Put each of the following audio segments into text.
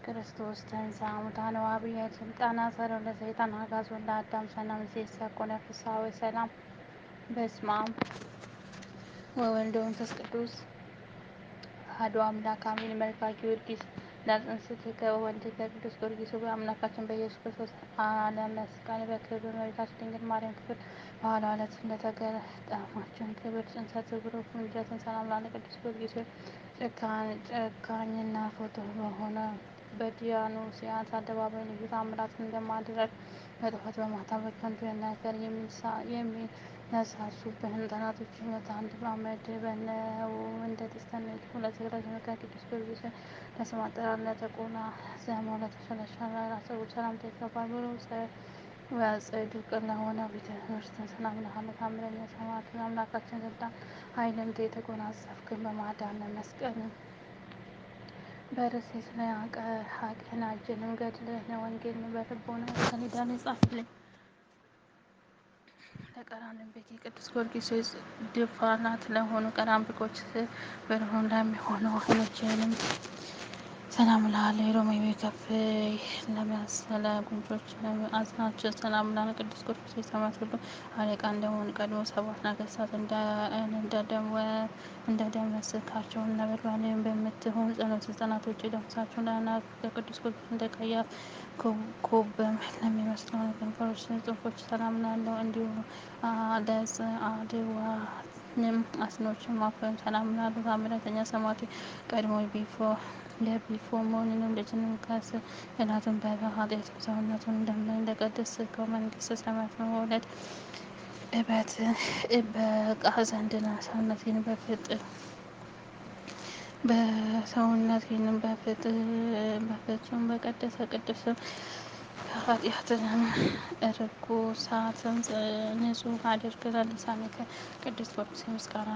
ክርስቶስ ተንሥአ እሙታን ወአብይ ሥልጣነ አሰሮ ለሰይጣን አግዓዞ ለአዳም ሰላም እምይእዜሰ ኮነ ፍስሐ ወሰላም። በስመ አብ ወወልድ ወመንፈስ ቅዱስ አሐዱ አምላክ አሜን። መልክአ ጊዮርጊስ ለጽንሥትከ ወወልድከ ቅዱስ ጊዮርጊስ በአምላካችን በኢየሱስ ክርስቶስ ዓለም መስቀል በክብር በእመቤታችን ድንግል ማርያም ክብር በኋላው ዕለት እንደተገጠማችን ክብር ጽንሰት ብሩክ ልደትን ሰላም ላለ ቅዱስ ጊዮርጊስ ጨካኝና ፍቱሕ በሆነ በዲዮንስዮስ አደባባይ ልዩ ተአምራትን እንደማድረግ በጠዋት በማታ በከንቱ ነገር የሚነሳሱብህን ጠላቶችህን በአንድ አመድ በነው እንደተሰነዱ ለስዕለትህ ከቅዱስ ጊዮርጊስ ለስም አጠራር ለተቆናጸመው ለተሸለሸለ ለጸጉር ሰላምታ ይገባል። ብሩህ ወጽድቅ ለሆነ ቤተ ክርስቲያን ሰላም እልሃለሁ። ታምረኛ ሰማዕት አምላካችን ስልጣን ኃይልን የተጎናጸፍክ በማዳን መስቀልን በርዕሴ ስለ አቀናጀንም ገድልህን ወንጌልን በልቦና ሰሌዳ ላይ ጻፍልኝ። ለቀራንብት ቅዱስ ጊዮርጊስ ድፋናት ለሆኑ ቀራንብቆች ብርሃን ለሚሆኑ ዓይኖችህንም ሰላም እልሃለሁ። የሮሜ ከፍ ለመሰለ ጉንጮች አጽናቸው ሰላም እልሃለሁ። ቅዱስ ጊዮርጊስ የሰማዕት ሁሉ አለቃ እንደሆኑ ቀድሞ ሰባት ነገሥታት እንደደመሰስካቸው ነበልባልም በምትሆን ጸሎት ሕፃናቶች ደምሳቸው ለአናት ከቅዱስ ጊዮርጊስ እንደ ቀያፍ ኮከብ ለሚመስሉ ከንፈሮች ጽሑፎች ሰላም እልሃለሁ። እንዲሁ ለጽአድዋንም አስኖችም አፍም ሰላም እልሃለሁ። ታምረኛ ሰማዕት ቀድሞ የቢፎሞንን ልጅንም ከስዕለቱን በኃጢአት ሰውነቱን እንደቀደስከው መንግሥተ ሰማያት በመውለድ እበቃ ዘንድ ሰውነቴን በፍጹም በቀደሰ ቅዱስ ከኃጢአትም ርኩሳትም ንጹሕ አድርግ። ለልሳንከ ቅዱስ ጊዮርጊስ ምስጋና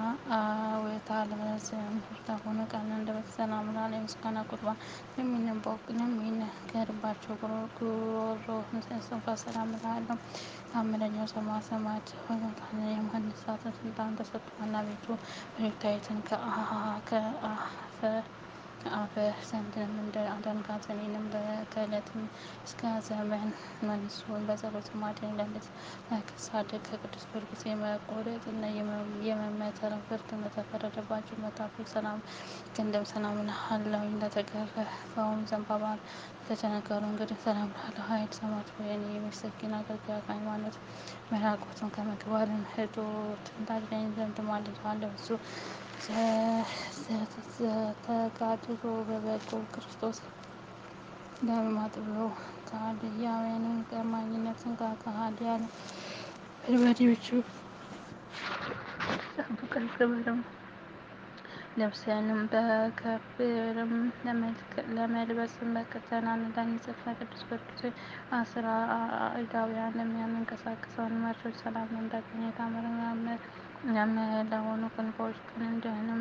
ወታልበዘም ለሆነ ቃል አንደበት ሰላም እልሃለሁ። የምስጋና ቁርባን ለሚነገርባቸው ጉሮሮህን እስትንፋስ ሰላም እልሃለሁ። ታምረኛው ሰማዕት ሆይ ሙታንን የማስነሳት ስልጣን ተሰጥቶሃል። አቤቱ ብሩክታይትን ከአፈ ዘንድም አዳንካት። እኔንም ከዕለትም እስከ ዘመን መንሱን በጸሎት አድነኝ። ለክሳድህ ከቅዱስ ጊዮርጊስ የመቆረጥና የመመተር ፍርድ ለተፈረደባቸው መታፈር ሰላም ክንድም ሰላም እልሃለሁ። ለተገረፈውም ዘንባባ ለተቸነከሩ እንግዲህ ሰላም እልሃለሁ። ኃይል ሰማዕት ሆይ እኔ ምስኪን አገልጋይ ከሃይማኖት መራቆትም ከምግባርም እጦት ታድነኝ ዘንድ እማልድሃለሁ። እሱ ዘተጋድሎ በበጎ ክርስቶስ ደም አጥብቆ ከአድያውያንም ቀማኝነትን ከሃዲያን ወንበዴዎችም ጠብቀን ክብርም ለብሰንም በከብርም ለመልበስም በቅተና ነዳኝ ጽድፈ ቅዱስ ጊዮርጊስ አስራ አእዳውያን የሚያንቀሳቅሰውን መርቶች ሰላም እንዳገኘ ታምረኛ ለሆኑ ክንፎች ክንድህንም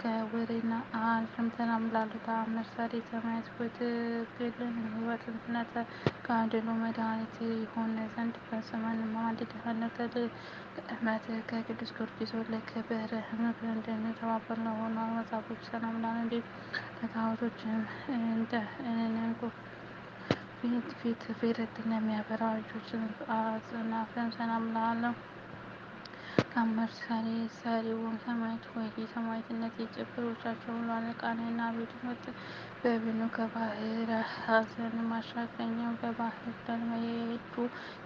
ከወሬና አልፍም ሰላም እልሃለሁ። ተአምር ሰሪ ሰማዕት ሆይ ትግልን ሕይወትን ተጋድሎ መድኃኒት ይሆን ዘንድ ፈጽመን እንማልድሃለን። ለእመትህ ከቅዱስ ጊዮርጊስ ለክብርህም እንድንተባበር ለሆኑ መጻፎች ሰላም እልሃለሁ። እንዲሁ ለጣዖቶችህም እንደ ዕንቁ ፊት ለሚያበራ እጆችህም አጽናፍም ሰላም እልሃለሁ። ተአምር ሰሪውም ሰማዕት ሆይ የሰማዕትነት የጭፍሮቻቸው ሁሉ አለቃ ነህና አቤቱ በብኑ ከባሕረ ኀዘንም አሻግረኝ። በባሕር ለመሄዱ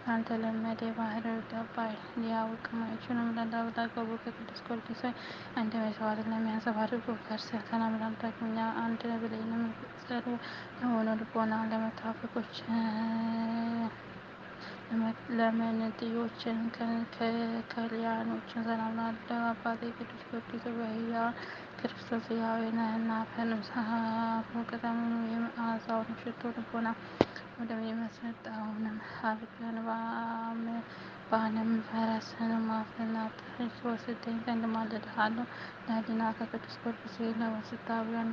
ያልተለመደ የባሕር ጠባይ ሊያውቅም አይችልም። ለተጠበቡ ከቅዱስ ጊዮርጊስ እንደ መስዋዕት ለሚያንጸባርቁ ከርሥህ ሰላም እልሃለሁ። ዳግመኛ አንድ ብሌንም ጽሩ ለሆነ ልቦና ለመታፈቆች ለመንትዮችን ከሊያኖችን ሰላም እልሃለሁ። አባቴ ቅዱስ ጊዮርጊስ በሕያው ክርስቶስ ሕያው ነህና አፈ ቅጠሉን የመዓዛውን ሽቶ ልቦና ወደሚመስል ጣዖንም አድርገን በዓለም ፈረስንም አፍናጥህ ትወስደኝ ዘንድ እማልድሃለሁ። ለድና ከቅዱስ ጊዮርጊስ ለውስጣውያን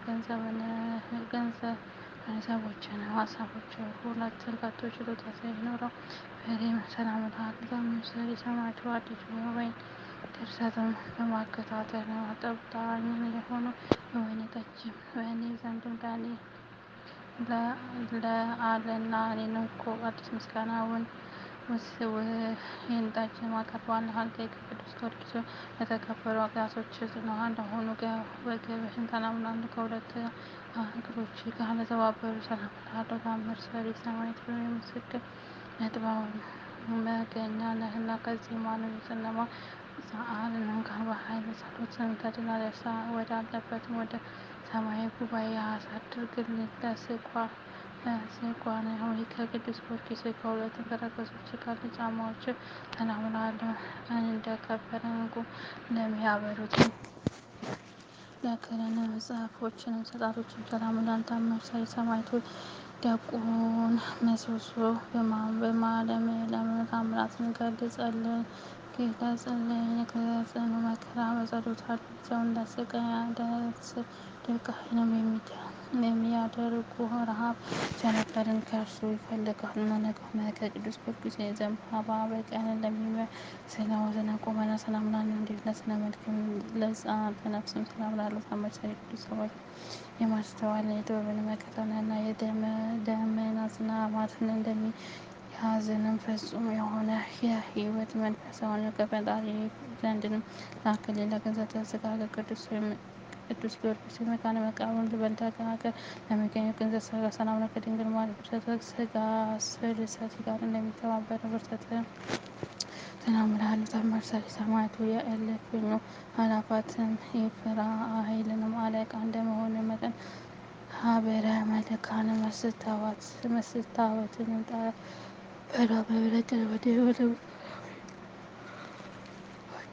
ገንዘቦችንም ሀሳቦች ሁለትን ከቶ ችሎታ ሳይኖረው በሬም ሰላም እልሃለሁ። ተአምር ሰሪ ሰማዕት ሆይ አዲሱ የወይን ድርሰትም በማከታተል አጠጣኝ የሆኑ የወይን ጠጅም በእኔ ዘንድ ለአለና እኔን እኮ አዲስ ምስጋናውን ይህን ጠጅ ማቀርባለሁ አልከኝ ከቅዱስ ጊዮርጊስ ለተከበሩ አጋዞች ጽኑዓ ለሆኑ ወገብህን ተላምናለሁ ከሁለት እግሮች ጋር ለተባበሩ ሰላም እልሃለሁ። ታምር ሰሪ ሰማዕት ምስክር የጥበብ መገኛ ነህና ከዚህ ማንም ጨለማ ሰዓልን ጋር በኃይል ጸሎትን ተድላ ወዳለበትም ወደ ሰማያዊ ጉባኤ አሳድርግልኝ። ለስቋን ሆይ ከቅዱስ ጊዮርጊስ ከሁለት ተረከዞች ጋር ጫማዎች ሰላም እልሃለሁ። እንደከበረ ዕንቁ ለሚያበሩት ለክህነነ መጽሐፎችንም ሰጣቶችም ሰላም እልሃለሁ። ታምር ሰሪ ሰማዕት ሆይ ደቁን ምሰሶ በማለም ታምራትን ገልጸልን ከጽኑ መከራ በጸሎት አድርሰው እንዳሰቃይ ደስ ድርቃይንም የሚያደርጉ ረሃብ ቸነፈርን ከእርሱ ይፈልጋሉ። ነገም ከቅዱስ ጊዮርጊስ የዘንባባ በቀልን ለሚመስለው ስነ ቁመና ሰላም እልሃለሁ። እንዲሁ ለስነ መልክም ለጸአተ ነፍስም ሰላም እልሃለሁ። ታምር ሰሪ ቅዱስ ሰማዕት የማስተዋልን የጥበብን መከታ ነህና ደመና ዝናማትን እንደሚያዝንም ፍጹም የሆነ የሕይወት መንፈስ ሆነ ከፈጣሪ ዘንድንም ላክልኝ። ለገንዘተ ሥጋ ቅዱስ ጊዮርጊስ መካነ መቃብር በልዳ ሀገር ለሚገኘው ገንዘተ ሥጋ ሰላም እልሃለሁ። ከድንግል ማርያም ፍልሰተ ሥጋ ስርጸት ጋር እንደሚተባበር ፍልሰተ ሰላም እልሃለሁ። ታምር ሰሪ ሰማዕት የእልፍኙ አእላፋትን የፍራ ኃይልንም አለቃ እንደመሆን መጠን ሀበረ መልክዓን መስታወትን ጠራ በበረከት ወደ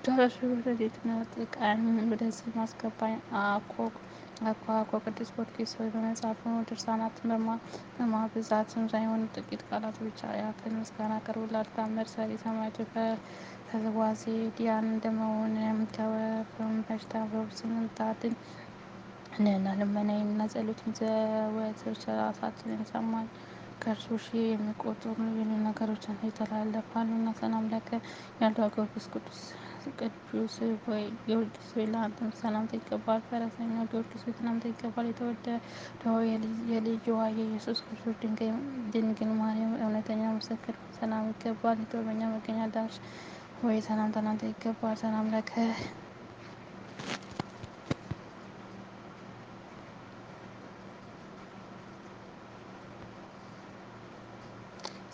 አዳራሽ በረድኤት ነጥቀን ወደዚህ አስገባኝ። አኳ ቅዱስ ጊዮርጊስ ሆይ በመጽሐፍ ድርሳናትን በማብዛትም ሳይሆን ጥቂት ቃላት ብቻ ያክል ምስጋና አቀርብልሃለሁ። ታምር ሰሪ ሰማዕት ከትዝዋዜ ዲያን እንደመሆንም ከወፍም በሽታ ፈውስን ታድን ነህና ልመናዬንና ጸሎቴን ዘወትር ቸር ሰማኝ። ከእርሱ ሺህ የሚቆጠሩ ልዩ ልዩ ነገሮችን ይተላለፋሉና ሰላም ለከ ያለው ቅዱስ ጊዮርጊስ ሆይ ለአንተም ሰላምታ ይገባል። ፈረሰኛው ጊዮርጊስ ሆይ ሰላምታ ይገባል። የተወደደው የልጅዋ የኢየሱስ ክርስቶስ ድንግል ማርያም እውነተኛ ምስክር ሰላም ይገባል። የጥበበኛ መገኛ አዳራሽ ሆይ ሰላምታ ላንተ ይገባል። ሰላም ለከ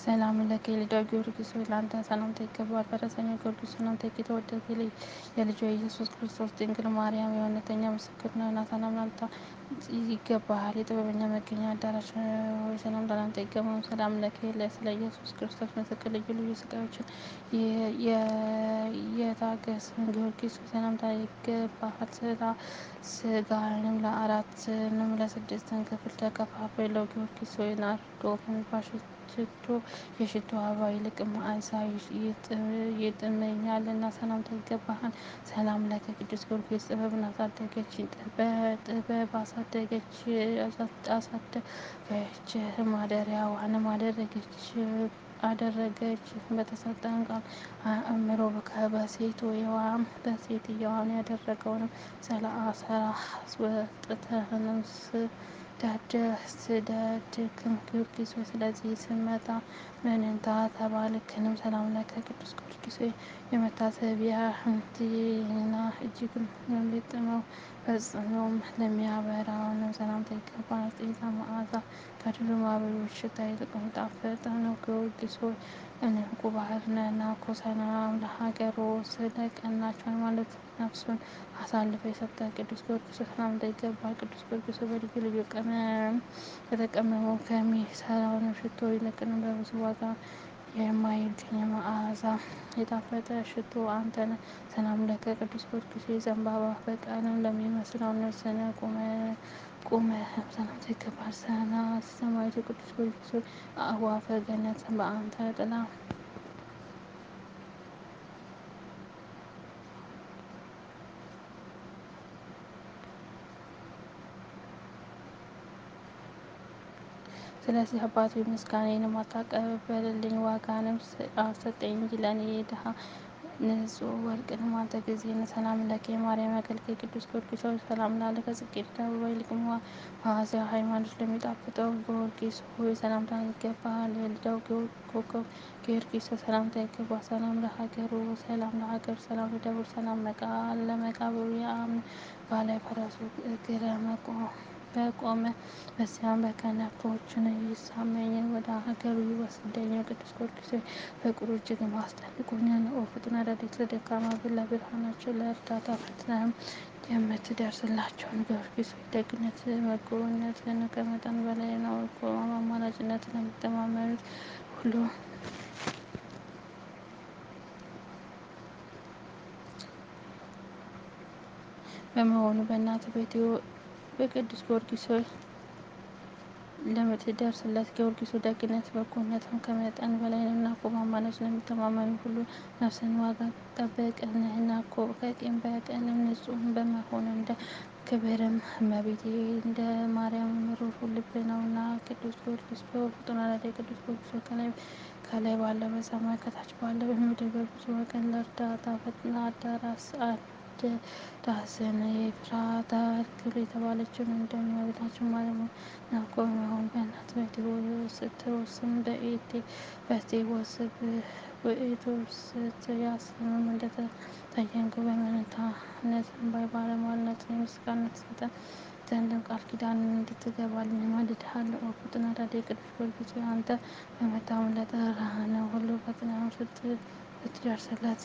ሰላም ለከ የልዳው ጊዮርጊስ ሆይ ለአንተ ሰላምታ ይገባል። ፈረሰኛው ጊዮርጊስ ሰላምታ የተወደደ የልጇ የኢየሱስ ክርስቶስ ድንግል ማርያም የእውነተኛ ምስክር ነህና ሰላም ላንተ ይገባሃል። የጥበበኛ መገኛ አዳራሽ ሆይ ሰላምታ ላንተ ይገባል። ሰላም ለከ ስለ ኢየሱስ ክርስቶስ ምስክር ልዩ ልዩ ስቃዮችን የታገስን ጊዮርጊስ ሆይ ሰላምታ ይገባሃል። ሥጋህንም ለአራትም ለስድስትም ክፍል ተከፋፈለው። ጊዮርጊስ ሆይ ናርዶ ከሚባል ሽቱ የሽቱ አበባ ይልቅ መዓዛ ይጥመኛልና ሰላምታ ይገባሃል። ሰላም ለከ ቅዱስ ጊዮርጊስ ጥበብን በጥበብ አሳደገች ማደሪያዋንም አደረገች። በተሰጠን ቃል አእምሮ በሴትየዋም ያደረገውንም ሰላሳ አስወጥተህንም ስደድክም ጊዮርጊስ ሆይ ስለዚህ ስመጣ ምንንታ ተባልክንም። ሰላም ለከ ቅዱስ ጊዮርጊስ ሆይ የመታሰቢያህን ዜና እጅግም ለሚጥመው ፈጽሞም ለሚያበራውንም ሰላምታ ይገባል። ጤዛ መዓዛ ከዱር አበቦች ሽታ ይልቅ የጣፈጠ ነው። ጊዮርጊስ ሆይ እንቁ ባህር ነህና እኮ ሰላም ለሀገሮ ስለ ቀናች ሃይማኖት ነፍሱን አሳልፎ የሰጠ ቅዱስ ጊዮርጊስ ሆይ ሰላምታ ይገባል። ቅዱስ ጊዮርጊስ ሆይ በልዩ ልዩ ቅመም የተቀመመው ከሚሰራው ሽቶ ይልቅንም በብዙ ዋጋ የማይገኝ መዓዛ የጣፈጠ ሽቶ አንተ ነህ። ሰላም ለከ ቅዱስ ጊዮርጊስ ሆይ የዘንባባ በቀልን ለሚመስለው ስነ ቁመህም ሰላምታ ይገባል። ሰማዕቱ ቅዱስ ጊዮርጊስ ሆይ አእዋፈ ገነትን በአንተ ጥላ ስለዚህ አባቱ ምስጋናዬንም አታቀበልልኝ ዋጋንም አልሰጠኝ እንጂ ለእኔ ድሀ ንጹሕ ወርቅን አንተ ጊዜን ሰላም ለኪ የማርያም አገልጋይ ቅዱስ ጊዮርጊስ ሆይ ሰላም ላለ ከጽጌረዳ አበባ ይልቅ መዓዛ ሃይማኖት ለሚጣፍጠው ጊዮርጊስ ሆይ ሰላምታ ይገባሃል። የልዳው ኮከብ ጊዮርጊስ ሰላምታ ይገባል። ሰላም ለሀገሩ ሰላም ለሀገሩ ሰላም ለደብሩ ሰላም ለመቃብሩ የአምድ ባለ ፈረሱ እግረ በቆመ በዚያም በከነፎቹን ይሳመኝ ወደ ሀገሩ ይወስደኝ። ቅዱስ ጊዮርጊስ ፍቅሩ እጅግ አስደንቆኛል። ኦ ፍጡነ ረድኤት ለደካማ ለብርሃናቸው ለእርዳታ ፈጥነህም የምትደርስላቸውን ጊዮርጊስ ደግነት በጎነትን ከመጠን በላይ ነው እኮ። አማላጅነት ለሚተማመኑት ሁሉ በመሆኑ በእናትህ ቤት በቅዱስ ጊዮርጊስ ለምትደርስለት ጊዮርጊስ ደግነት በጎነትም ከመጠን በላይ ነውና እኮ። በአማላጅነት ለሚተማመኑ ሁሉ ነፍስን ዋጋ ጠበቅንህና እኮ። ከቂም በቀልም ንጹሕ በመሆን እንደ ክብርም እመቤቴ እንደ ማርያም ሩሩ ልብ ነውና። ቅዱስ ጊዮርጊስ ፍጡነ ረድኤት ቅዱስ ጊዮርጊስ ከላይ ባለው በሰማይ ከታች ባለው በምድር በብዙ ወገን ለእርዳታ ፈጥነህ አዳራስን የኤፍራታ ርግብ የተባለችውን እንደ እመቤታችን ማርያም ናኮ በመሆን በእናት በቴዎስም በቴዎስ ያስምም እንደተሰየምክ በመንታነትም ባለሟልነትን የምስጋና ትሰጠን ዘንድም ቃል ኪዳንን እንድትገባልኝ እማልድሃለሁ። ኦ ፍጡነ ረድኤት ቅዱስ ጊዮርጊስ አንተ በመታመን ለጠራነው ሁሉ ፈጥነህ ስትደርስለት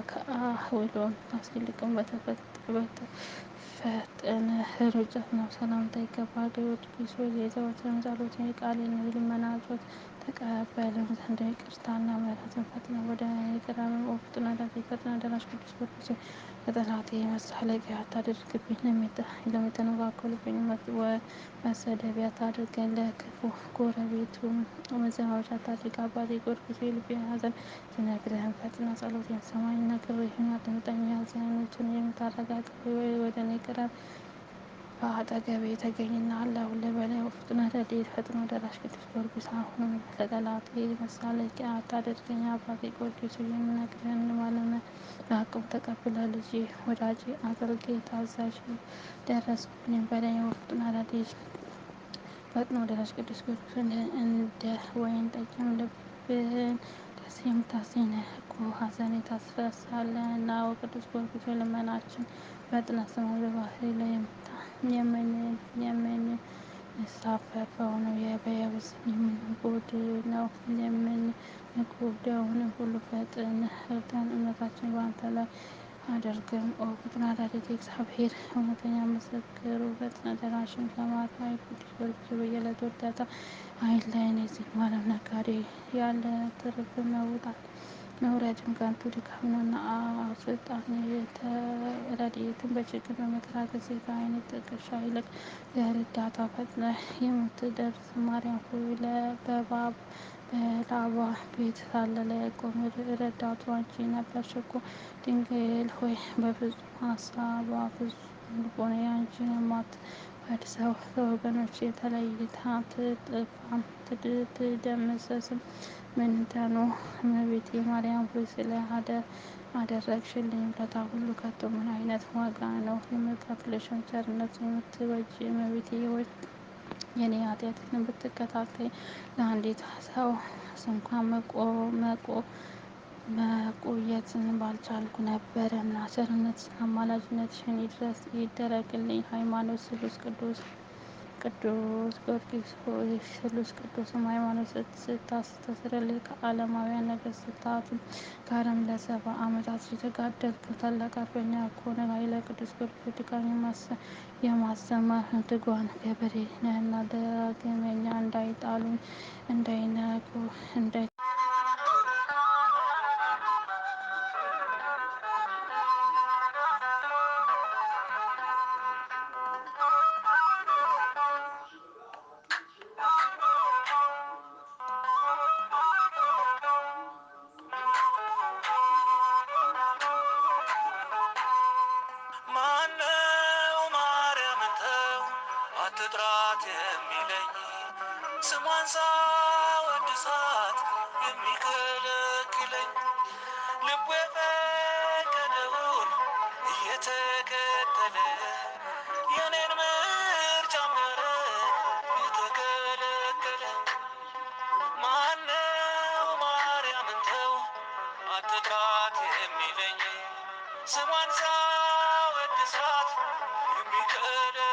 ከአውሎ ነፋስ ይልቅም በፈጠነ ሩጫ ነው ሰላምታ ይገባሃል። ጊዮርጊስ ሆይ የዘወትር ጸሎቴን የቃሌን የልመና ጮት ተቀበልም ዘንድ ይቅርታና ምሕረትን ፈጥነህ ወደ እኔ ቅረብ። ኦ ፍጡነ ረድኤት ፈጥነህ ደራሽ ቅዱስ ጊዮርጊስ ለጠላቴ መሳለቂያ አታድርግብኝ። ለሚተነኳኮሉብኝ መሰደቢያ አታድርገኝ። ለክፉ ጎረቤቱ መዘባበቻ አታድርግ። አባቴ ጊዮርጊስ የልቤን ሐዘን ስነግርህም ፈጥነህ ጸሎቴን ስማኝ። ነግሬህም አድምጠኝ። ያዘኑትን የምታረጋጋ ወደ እኔ ቅረብ በአጠገቤ ተገኝና አለሁልህ በለኝ። ኦ ፍጡነ ረድኤት ፈጥኖ ደራሽ ቅዱስ ጊዮርጊስ አሁንም ለጠላቴ መሳለቂያ አታድርገኝ። አባቴ ጊዮርጊስ የምነግርህን በአቅም ተቀብለህ ልጄ ወዳጄ አገልጋዬ ታዛዥ ደረስኩልኝ በለኝ። ኦ ፍጡነ ረድኤት ፈጥኖ ደራሽ ቅዱስ ጊዮርጊስ እንደ ወይን ጠጅም ልብህን ደስ የምታሰኝ ነህ እኮ ሐዘኔ ታስረሳለህና። ኦ ቅዱስ ጊዮርጊስ ልመናችን ፈጥነህ ስማን። በባህሪ ላይ የምንሳፈፈው ነው በየብስ የምንጎድነው የምንጎዳውን ሁሉ ፈጥነህ እርዳን። እምነታችን በአንተ ላይ አድርገን። ኦ ፍጡነ ረድኤት የእግዚአብሔር እውነተኛ ምስክሩ ፈጥነህ ደራሽን ከማርያም ቅዱስ ጊዮርጊስ በየዕለቱ እርዳታ አይለየን። የዚህም ዓለም ነጋዴ ያለ ትርፍ መውረድም ከንቱ ድካም ነውና። ስልጣን ረድኤትን በችግር በመከራ ጊዜ ከዓይን ጥቅሻ ይልቅ ለእርዳታ ፈጥነህ የምትደርስ ማርያም ሆይ በላባ ቤት ሳለ ለያዕቆብ ረዳቱ አንቺ ነበርሽ እኮ። ድንግል ሆይ በፍጹም ሐሳቧ ፍጹም ልቦና አንቺን የማትወድ ሰው ከወገኖች ተለይታ ትጥፋም ትደመሰስም ምንተኑ። እመቤቴ ማርያም ሆይ ስለ አደረግሽልኝ ውለታ ሁሉ ከቶ ምን አይነት ዋጋ ነው የምከፍልሽን ቸርነት የምትወጂ እመቤቴ ሆይ የኔ ኃጢአቴን ብትከታተይ ለአንዲት ሰው እንኳን መቆየትን ባልቻልኩ ነበርና። ቸርነትሽን አማላጅነትሽን ይደረግልኝ። ሃይማኖት ስሉስ ቅዱስ ጊዮርጊስ ሆይ ስሉስ ቅዱስም ሃይማኖት ስታስተስርልህ ከዓለማውያን ነገሥታትም ጋርም ለ70 ዓመታት የተጋደልክ ታላቅ አርበኛ እኮ ነህ። ኃይለ ቅዱስ ጊዮርጊስ ድካም የማሰማህ ትጉሃን ገበሬ ነህና ዳግመኛ እንዳይጣሉኝ እንዳይነኩ ማነው ማርያምን ተው አትጥራት የሚለኝ? ስሟን ሳወድሳት የሚከለክለኝ ልቡ የፈቀደውን እየተከተለ የኔን ምርጫ ሚያረግ የተከለከለ ማነው ማርያምን ተው አትጥራት የሚለኝ ስሟን ሳወድሳት የሚከለ